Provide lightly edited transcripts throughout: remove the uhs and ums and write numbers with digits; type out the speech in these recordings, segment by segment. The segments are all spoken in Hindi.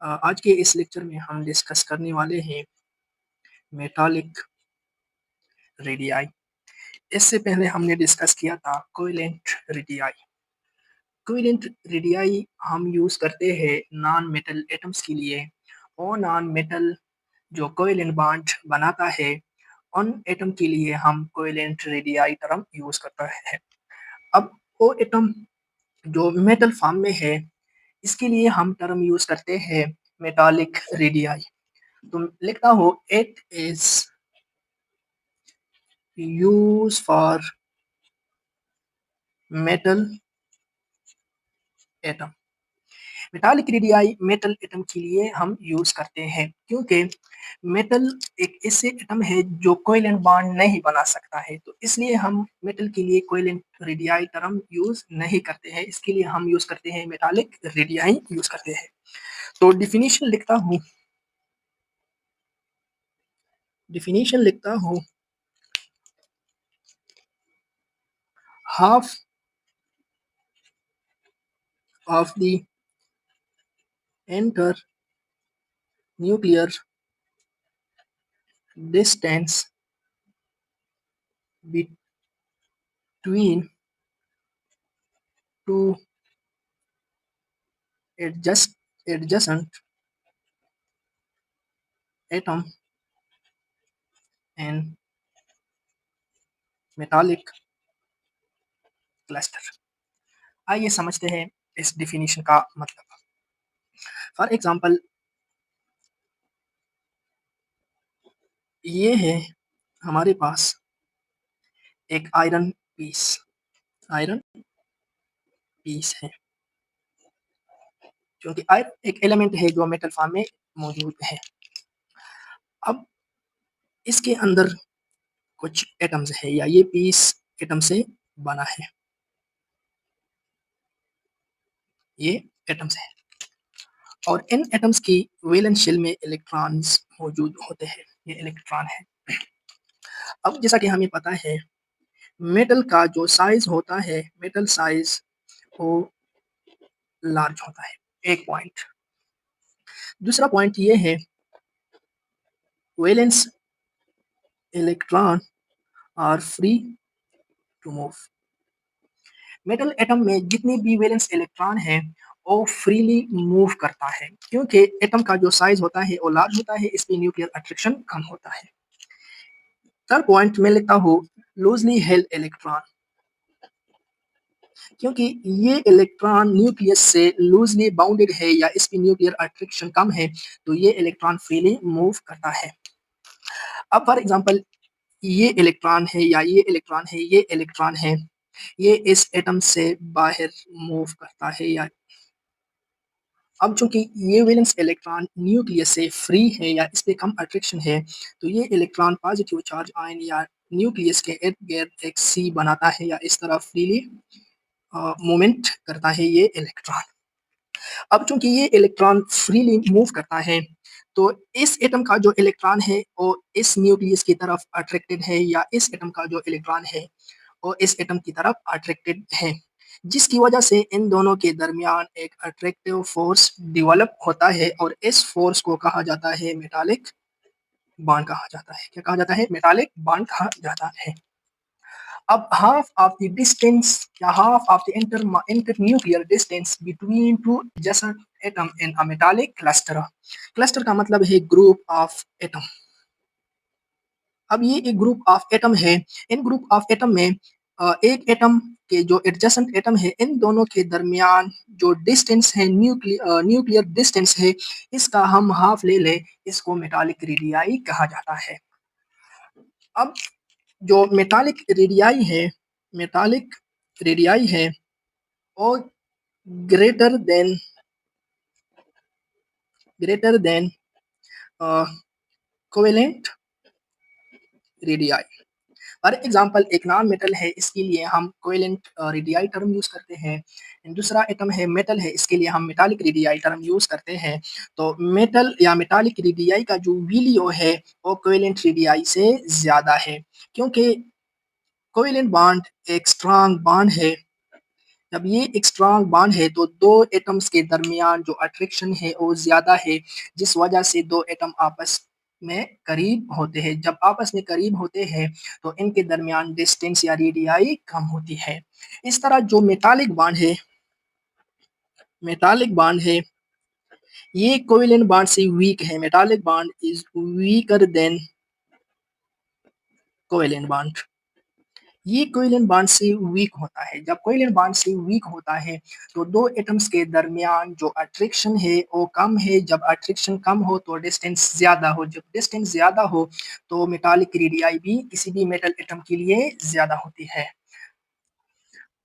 आज के इस लेक्चर में हम डिस्कस करने वाले हैं मेटालिक रेडियाई। इससे पहले हमने डिस्कस किया था कोवेलेंट रेडियाई। कोवेलेंट रेडियाई हम यूज़ करते हैं नॉन मेटल एटम्स के लिए, और नॉन मेटल जो कोवेलेंट बॉन्ड बनाता है उन एटम के लिए हम कोवेलेंट रेडियाई टर्म यूज़ करता है। अब वो एटम जो मेटल फॉर्म में है, इसके लिए हम टर्म यूज़ करते हैं मेटालिक रेडियाई। तो लिखता हूँ it is use for metal atom. Metallic radii metal atom के लिए हम यूज करते हैं, क्योंकि मेटल एक ऐसे एटम है जो कोवेलेंट बॉन्ड नहीं बना सकता है, तो इसलिए हम मेटल के लिए कोवेलेंट रेडियाई टर्म यूज नहीं करते हैं। इसके लिए हम यूज करते हैं मेटालिक रेडियाई यूज करते हैं। तो डिफिनीशन लिखता हूँ half of the enter nuclear distance between two adjacent atom and metallic cluster। आइए समझते हैं इस डिफिनीशन का मतलब। फॉर एग्जांपल, ये है हमारे पास एक आयरन पीस है, क्योंकि आयरन एक एलिमेंट है जो मेटल फॉर्म में मौजूद है। अब इसके अंदर कुछ एटम्स है, या ये पीस एटम से बना है, ये एटम्स है, और इन एटम्स की वैलेंस शेल में इलेक्ट्रॉन्स मौजूद होते हैं। ये इलेक्ट्रॉन है। अब जैसा कि हमें पता है, मेटल का जो साइज होता है, मेटल साइज वो लार्ज होता है, एक पॉइंट। दूसरा पॉइंट ये है, valence electron are free to move. Metal atom में जितने भी वैलेंस इलेक्ट्रॉन है वो फ्रीली मूव करता है, क्योंकि एटम का जो साइज होता है वो लार्ज होता है, इसमें न्यूक्लियर अट्रैक्शन कम होता है। थर्ड पॉइंट में लिखता हूँ लूजली हेल्ड इलेक्ट्रॉन, क्योंकि ये इलेक्ट्रॉन न्यूक्लियस से लूजली बाउंडेड है या इसकी न्यूक्लियर अट्रैक्शन कम है, तो ये इलेक्ट्रॉन फ्रीली मूव करता है। अब फॉर एग्जांपल, ये इलेक्ट्रॉन है या ये इलेक्ट्रॉन है, ये इलेक्ट्रॉन है, ये इस एटम से बाहर मूव करता है। या अब चूंकि ये वैलेंस इलेक्ट्रॉन न्यूक्लियस से फ्री है या इस पे कम अट्रैक्शन है, तो ये इलेक्ट्रॉन पॉजिटिव चार्ज आयन या न्यूक्लियस के इर्द गिर्द एक सी बनाता है, या इस तरह फ्रीली मूवमेंट करता है ये इलेक्ट्रॉन। अब चूंकि ये इलेक्ट्रॉन फ्रीली मूव करता है, तो इस एटम का जो इलेक्ट्रॉन है वो इस न्यूक्लियस की तरफ अट्रैक्टेड है, या इस एटम का जो इलेक्ट्रॉन है वो इस एटम की तरफ अट्रैक्टेड है, जिसकी वजह से इन दोनों के दरमियान एक अट्रैक्टिव फोर्स डेवलप होता है, और इस फोर्स को कहा जाता है मेटालिक बॉन्ड कहा जाता है। क्या कहा जाता है? मेटालिक बॉन्ड कहा जाता है। अब half of the distance या half of the internuclear distance between two adjacent atom in a metallic cluster। Cluster का मतलब है ग्रुप ऑफ एटम। अब ये एक ग्रुप ऑफ एटम है। इन ग्रुप ऑफ एटम में एक एटम के जो एडजेसेंट एटम है, इन दोनों के दरमियान जो डिस्टेंस है, न्यूक्लियर डिस्टेंस है, इसका हम हाफ ले ले, इसको मेटालिक रेडियाई कहा जाता है। अब जो मेटालिक रेडियाई है वो greater than covalent radii. For example, एक नॉन मेटल है, इसके लिए हम कोवेलेंट रेडियाई टर्म यूज करते हैं। दूसरा एटम है मेटल है, इसके लिए हम मेटालिक रेडियाई टर्म यूज करते हैं। तो मेटल या मेटालिक रेडियाई का जो वैल्यू है वो कोवेलेंट रेडियाई से ज्यादा है, क्योंकि कोवेलेंट बॉन्ड एक स्ट्रांग बॉन्ड है जब ये एक स्ट्रॉन्ग बॉन्ड है तो दो एटम्स के दरमियान जो अट्रैक्शन है वो ज़्यादा है, जिस वजह से दो एटम आपस में करीब होते हैं। जब आपस में करीब होते हैं तो इनके दरमियान डिस्टेंस या रेडियाई कम होती है। इस तरह जो मेटालिक बॉन्ड है, ये कोवेलेंट बॉन्ड से वीक है। Metallic bond is weaker then covalent bond. ये कोवेलेंट बॉन्ड से वीक होता है। जब कोवेलेंट बॉन्ड से वीक होता है तो दो एटम्स के दरमियान जो अट्रैक्शन है वो कम है। जब अट्रैक्शन कम हो तो डिस्टेंस ज़्यादा हो। जब डिस्टेंस ज़्यादा हो तो मेटालिक रेडियाई भी किसी भी मेटल एटम के लिए ज़्यादा होती है।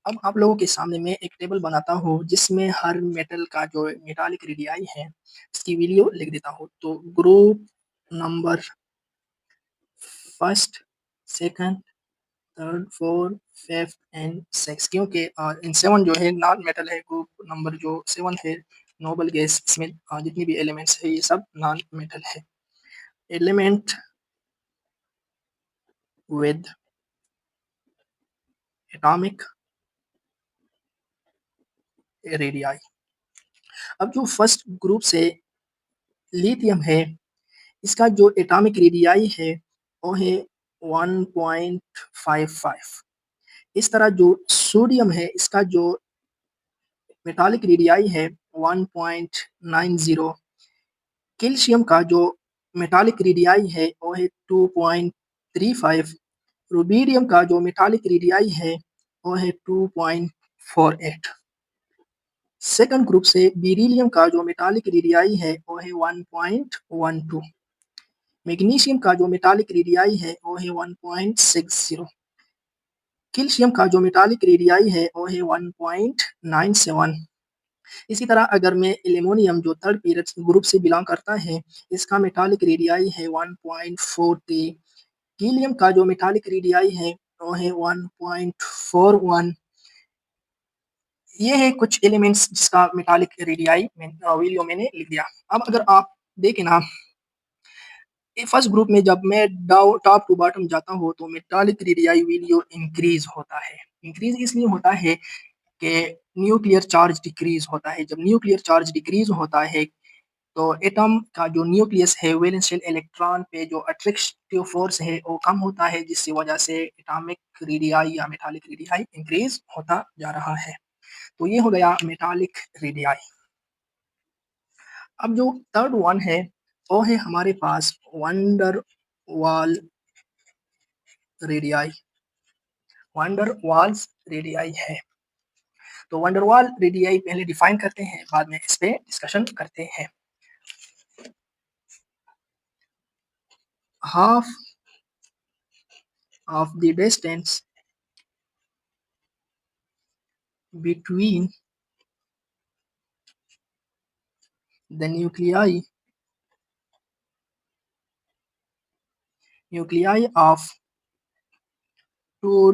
अब आप लोगों के सामने मैं एक टेबल बनाता हूँ जिसमें हर मेटल का जो मेटालिक रेडियाई है इसकी वैल्यू लिख देता हूँ। तो group number first, second, third, fourth, fifth and six, क्योंकि इन सेवन जो है नॉन मेटल है। ग्रुप नंबर जो सेवन है नोबल गैस, इसमें जितनी भी एलिमेंट्स है ये सब नॉन मेटल है। Element with atomic radii. अब जो फर्स्ट ग्रुप से लिथियम है इसका जो एटॉमिक रेडियाई है वो है 1.55। इस तरह जो सोडियम है इसका जो मेटालिक रेडियाई है 1.90। कैल्शियम का जो मेटालिक रेडियाई है वो है 2.35। रुबीडियम का जो मेटालिक रेडियाई है वो है 2.48। सेकंड ग्रुप से बेरिलियम का जो मेटालिक रेडियाई है वो है 1.12। मैग्नीशियम का जो मेटालिक रेडियाई है वो है 1.60। कैल्शियम का जो मेटालिक रेडियाई है वो है 1.97। इसी तरह अगर मैं एल्युमिनियम जो थर्ड पीरियड ग्रुप से बिलोंग करता है इसका मेटालिक रेडियाई है 1.40। हीलियम का जो मेटालिक रेडियाई है वो है 1.41। ये है कुछ एलिमेंट्स जिसका मेटालिक रेडियाई वैल्यू मैंने लिख दिया। अब अगर आप देखें ना फर्स्ट ग्रुप में जब मैं टॉप टू बॉटम जाता हूँ तो मेटालिक रेडियाई वैल्यू इंक्रीज होता है। इंक्रीज इसलिए होता है कि न्यूक्लियर चार्ज डिक्रीज होता है। जब न्यूक्लियर चार्ज डिक्रीज होता है तो एटम का जो न्यूक्लियस है वैलेंस शेल इलेक्ट्रॉन पे जो अट्रैक्टिव फोर्स है वो कम होता है, जिसकी वजह से एटॉमिक रेडियाई या मेटालिक रेडियाई इंक्रीज होता जा रहा है। तो ये हो गया मेटालिक रेडियाई। अब जो थर्ड वन है वो है हमारे पास वंडर वाल रेडियाई। वंडर वाल्स रेडियाई है। तो वंडर वाल रेडियाई पहले डिफाइन करते हैं, बाद में इस पे डिस्कशन करते हैं। Half of the distance between the nuclei of two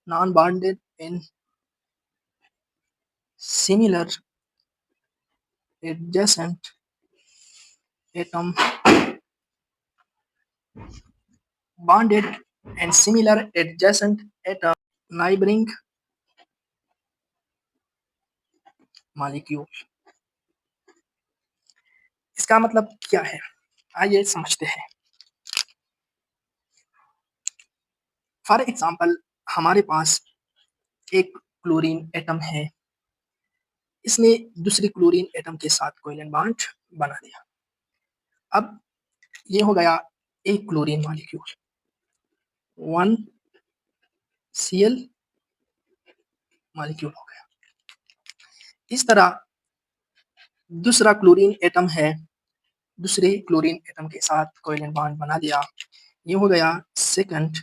non-bonded in similar adjacent atom bonded and similar adjacent atom neighboring molecule। इसका मतलब क्या है आइए समझते हैं। फॉर एग्जांपल हमारे पास एक क्लोरीन एटम है, इसने दूसरी क्लोरीन एटम के साथ कोवेलेंट बॉन्ड बना दिया। अब ये हो गया एक क्लोरीन मॉलिक्यूल, 1 Cl मॉलिक्यूल हो गया। इस तरह दूसरा क्लोरीन एटम है, दूसरे क्लोरीन एटम के साथ कोवेलेंट बॉन्ड बना दिया, ये हो गया सेकंड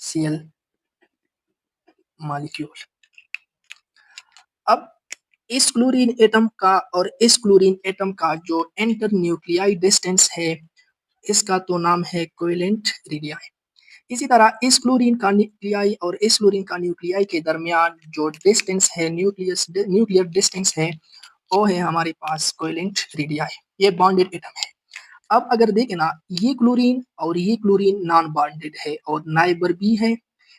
Cl मॉलिक्यूल। अब इस क्लोरीन एटम का और इस क्लोरीन एटम का जो इंटर न्यूक्लियाई डिस्टेंस है इसका तो नाम है कोवेलेंट रेडियाई। इसी तरह इस क्लोरीन का न्यूक्लियाई और इस क्लोरीन का न्यूक्लियाई के दरमियान जो डिस्टेंस है न्यूक्लियर डिस्टेंस है वो है हमारे पास कोवेलेंट रेडियाई। ये बॉन्डेड एटम है। अब अगर देखें ना, ये क्लोरीन और ये क्लोरीन नॉन बॉन्डेड है और नाइबर भी है,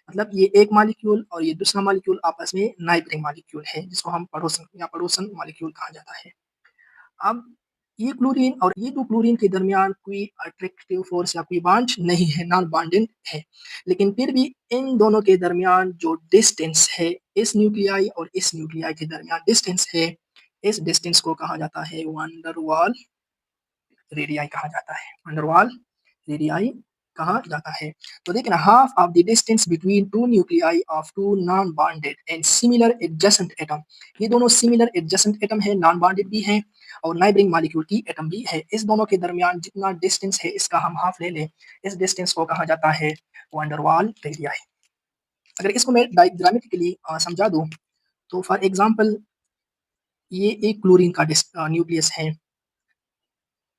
मतलब ये एक मॉलिक्यूल और ये दूसरा मॉलिक्यूल आपस में नाइबरिंग मॉलिक्यूल है, जिसको हम पड़ोसन या पड़ोसन मॉलिक्यूल कहा जाता है। अब ये क्लोरीन और ये 2 क्लोरीन के दरमियान कोई अट्रैक्टिव फ़ोर्स या कोई बॉन्ड नहीं है, नॉन बॉन्डिंग है। लेकिन फिर भी इन दोनों के दरमियान जो डिस्टेंस है, इस न्यूक्लियाई और इस न्यूक्लियाई के दरमियान डिस्टेंस है, इस डिस्टेंस को कहा जाता है वैन डर वाल रेडियाई कहा जाता है। वैन डर वाल रेडियाई कहा जाता है। तो देखिए ना, half of the distance between 2 nuclei of 2 non bonded and similar adjacent atom, ये दोनों सिमिलर एडजेसेंट एटम है, नॉन बॉन्डेड भी है और नाइबरिंग मॉलिक्यूल की एटम भी है। इस दोनों के दरमियान जितना डिस्टेंस है, इसका हम हाफ ले लें, इस डिस्टेंस को कहा जाता है वैन डर वाल रेडियाई। अगर इसको मैं डायग्रामेटिकली समझा दूं, तो फॉर एग्जांपल ये एक क्लोरीन का न्यूक्लियस है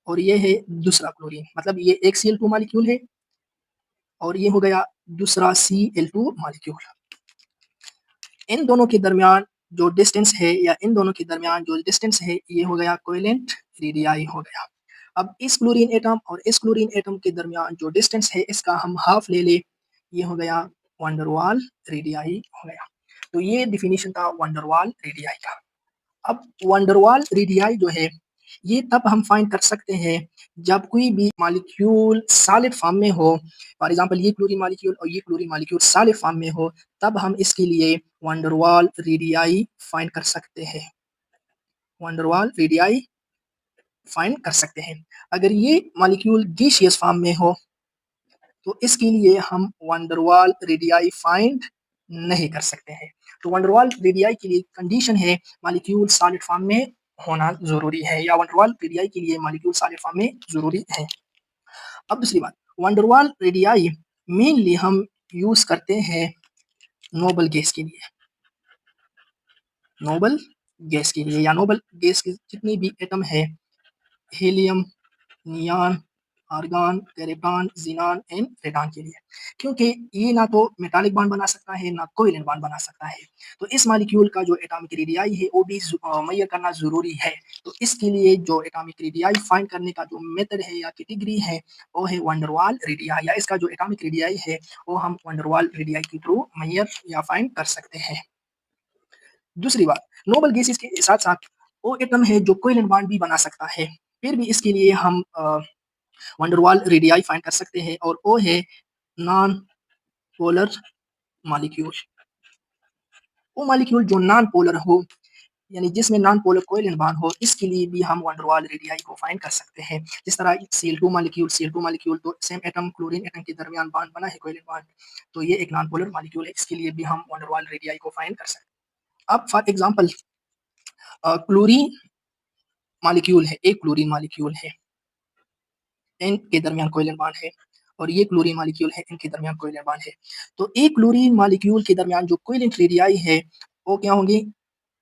और ये है दूसरा क्लोरीन, मतलब ये एक Cl2 मॉलिक्यूल है और ये हो गया दूसरा Cl2 मॉलिक्यूल। इन दोनों के दरमियान जो डिस्टेंस है या इन दोनों के दरमियान जो डिस्टेंस है, ये हो गया कोवेलेंट रेडियाई हो गया। अब इस क्लोरीन एटम और इस क्लोरीन एटम के दरमियान जो डिस्टेंस है, इसका हम हाफ ले ले, ये हो गया वैन डर वाल रेडियाई हो गया। तो ये डेफिनेशन था वैन डर वाल रेडियाई का। अब वैन डर वाल रेडियाई जो है, ये तब हम फाइंड कर सकते हैं जब कोई भी मॉलिक्यूल सॉलिड फॉर्म में हो। फॉर एग्जांपल ये क्लोरीन मॉलिक्यूल और ये क्लोरीन मॉलिक्यूल सॉलिड फॉर्म में हो, तब हम इसके लिए वैन डर वाल रेडियाई फाइंड कर सकते हैं। वैन डर वाल रेडियाई फाइंड कर सकते हैं। अगर ये मॉलिक्यूल गैसियस फॉर्म में हो, तो इसके लिए हम वैन डर वाल रेडियाई फाइंड नहीं कर सकते हैं। तो वैन डर वाल रेडियाई के लिए कंडीशन है मॉलिक्यूल सॉलिड फॉर्म में होना ज़रूरी है, या वैन डर वाल रेडियाई के लिए मॉलिक्यूल सॉलिड फॉर्म में ज़रूरी है। अब दूसरी बात, वैन डर वाल रेडियाई मेनली हम यूज़ करते हैं नोबल गैस के लिए। नोबल गैस के लिए या नोबल गैस के जितनी भी एटम है, helium, neon, argon, krypton, xenon and radon के लिए। क्योंकि ये ना तो मेटालिक बॉन्ड बना सकता है, ना कोवेलेंट बॉन्ड बना सकता है। तो इस मॉलिक्यूल का जो एटॉमिक रेडियाई है, वो भी मुहैया करना ज़रूरी है। तो इसके लिए जो एटॉमिक रेडियाई फाइंड करने का जो मेथड है या कैटेगरी है, वो है वैन डर वाल रेडियाई, या इसका जो एटॉमिक रेडियाई है, वो हम वैन डर वाल रेडियाई के थ्रू मुहैया या फाइंड कर सकते हैं। दूसरी बात, नोबल गैसेस के साथ-साथ वो एटम है जो कोवेलेंट बॉन्ड भी बना सकता है। फिर भी इसके लिए हम वैन डर वाल रेडियाई फाइंड कर सकते हैं और वो है नॉन पोलर मॉलिक्यूल। वो मॉलिक्यूल जो नॉन पोलर हो, यानी जिसमें नॉन पोलर कोवेलेंट बॉन्ड हो, इसके लिए भी हम वैन डर वाल रेडियाई को फाइंड कर सकते हैं। जिस तरह Cl2 मॉलिक्यूल तो सेम एटम क्लोरीन एटम के दरमियान बॉन्ड बना है, कोवेलेंट बॉन्ड, तो ये एक नॉन पोलर मॉलिक्यूल है, इसके लिए भी हम वैन डर वाल रेडियाई को फाइंड कर सकते हैं। अब फॉर एग्जांपल क्लोरीन मॉलिक्यूल है, एक क्लोरीन मॉलिक्यूल है, इनके दरमियान कोवेलेंट बॉन्ड है और ये क्लोरीन मॉलिक्यूल है, इनके दरमियान कोवेलेंट बॉन्ड है। तो एक क्लोरीन मॉलिक्यूल के दरमियान जो कोवेलेंट रेडियाई है, वो क्या होंगे?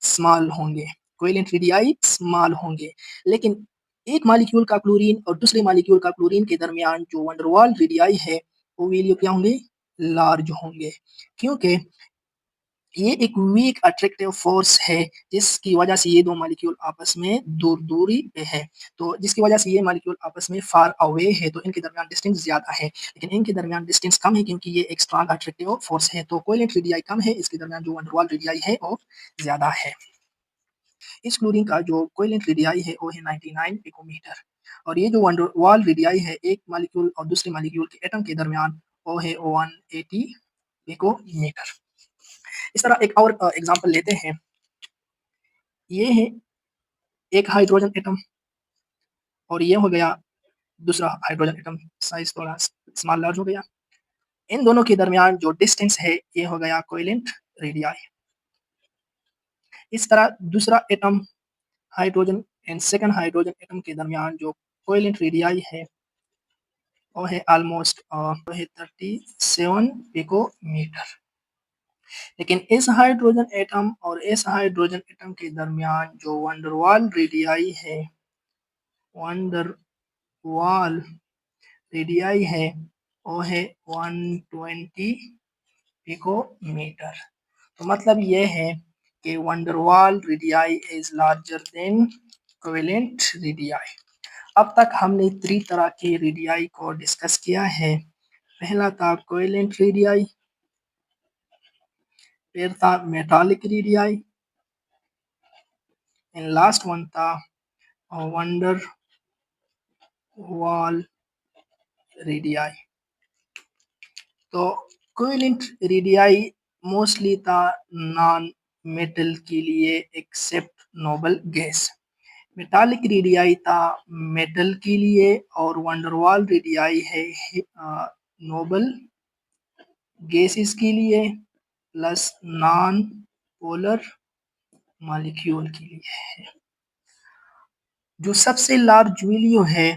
स्मॉल होंगे। कोवेलेंट रेडियाई स्मॉल होंगे। लेकिन एक मॉलिक्यूल का क्लोरीन और दूसरे मॉलिक्यूल का क्लोरीन के दरमियान जो वैन डर वाल रेडियाई है, वो वैल्यू क्या होंगे? लार्ज होंगे। क्योंकि ये एक वीक अट्रैक्टिव फोर्स है, जिसकी वजह से ये 2 मॉलिक्यूल आपस में दूरी पे है। तो जिसकी वजह से ये मॉलिक्यूल आपस में फार अवे है, तो इनके दरमियान डिस्टेंस ज़्यादा है। लेकिन इनके दरमियान डिस्टेंस कम है, क्योंकि ये एक स्ट्रॉन्ग अट्रैक्टिव फोर्स है। तो कोवेलेंट रेडियाई कम है, इसके दरमियान जो वैन डर वाल रेडियाई है, वो ज़्यादा है। इस क्लोरीन का जो कोवेलेंट रेडियाई है, वो है 99 पिकोमीटर और ये जो वैन डर वाल रेडियाई है, एक मॉलिक्यूल और दूसरे मॉलिक्यूल के एटम के दरमियान, वो है 180 पिकोमीटर। इस तरह एक और एग्जांपल लेते हैं। ये है एक हाइड्रोजन एटम और ये हो गया दूसरा हाइड्रोजन एटम, साइज़ थोड़ा स्मॉल लार्ज हो गया। इन दोनों के दरमियान जो डिस्टेंस है, ये हो गया कोवेलेंट रेडियाई। इस तरह दूसरा atom hydrogen and second hydrogen atom के दरमियान जो कोवेलेंट रेडियाई है, वो है ऑलमोस्ट वो है 37 पिकोमीटर। लेकिन इस हाइड्रोजन एटम और इस हाइड्रोजन एटम के दरमियान जो वैन डर वाल रेडियाई है, वैन डर वाल रेडियाई है, वो है 120 पिकोमीटर। तो मतलब ये है कि वैन डर वाल radii is larger than covalent radii. अब तक हमने 3 तरह के रेडियाई को डिस्कस किया है। पहला था कोवेलेंट रेडियाई, फिर था metallic radii and last one था वंडर वाल रेडियाई। तो कोवेलेंट रेडियाई मोस्टली था नॉन मेटल के लिए except noble gas. Metallic radii था मेटल के लिए और वंडरवाल रेडियाई है नोबल गैसेस के लिए प्लस नॉन पोलर मॉलिक्यूल के लिए। जो सबसे लार्ज वैल्यू है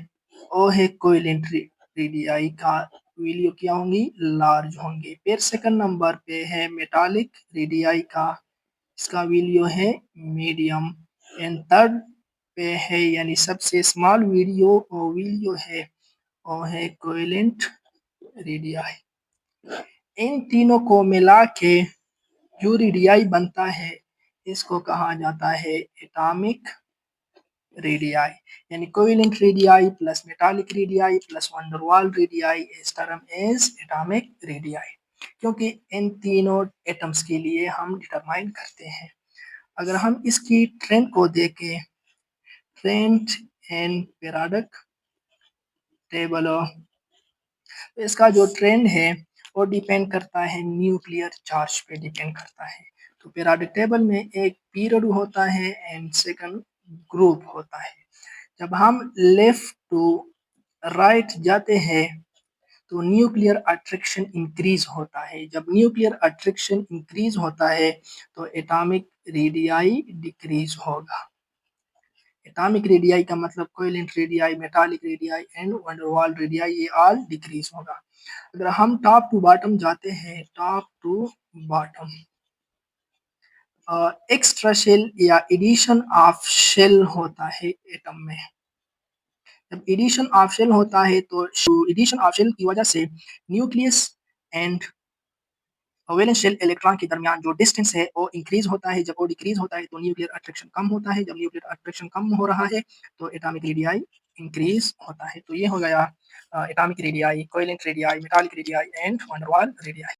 वो है कोवेलेंट रेडियाई का वैल्यू क्या होंगी, लार्ज होंगे। फिर सेकंड नंबर पे है मेटालिक रेडियाई का, इसका वैल्यू है मीडियम। एंड थर्ड पे है यानी सबसे स्मॉल वैल्यू है वो है कोवेलेंट रेडियाई। इन तीनों को मिला के जो रेडियाई बनता है इसको कहा जाता है एटॉमिक रेडियाई। यानी covalent radii plus metallic radii plus van der Waals radii is term as atomic radii, क्योंकि इन तीनों एटम्स के लिए हम डिटरमाइन करते हैं। अगर हम इसकी ट्रेंड को देखें, ट्रेंड एंड पीरियोडिक टेबल, तो इसका जो ट्रेंड है वो डिपेंड करता है न्यूक्लियर चार्ज पे डिपेंड करता है। तो पीरियोडिक टेबल में एक पीरियड होता है एंड सेकंड ग्रुप होता है। जब हम लेफ्ट टू राइट जाते हैं तो न्यूक्लियर अट्रैक्शन इंक्रीज होता है। जब न्यूक्लियर अट्रैक्शन इंक्रीज होता है तो एटॉमिक रेडियाई डिक्रीज होगा। एटॉमिक रेडियाई का मतलब covalent radii, metallic radii and van der Waals radii ये ऑल डिक्रीज होगा। अगर हम टॉप टू बॉटम जाते हैं, top to bottom, extra shell या एडिशन ऑफ शेल होता है एटम में। जब एडिशन ऑफ शेल होता है तो एडिशन ऑफ शेल की वजह से nucleus and valence shell electron के दरमियान जो डिस्टेंस है वो इंक्रीज होता है। जब वो डिक्रीज होता है तो न्यूक्लियर अट्रैक्शन कम होता है। जब न्यूक्लियर अट्रैक्शन कम हो रहा है तो एटॉमिक रेडियाई इंक्रीज होता है। तो ये हो गया atomic radii, covalent radii, metallic radii and van der Waals radii.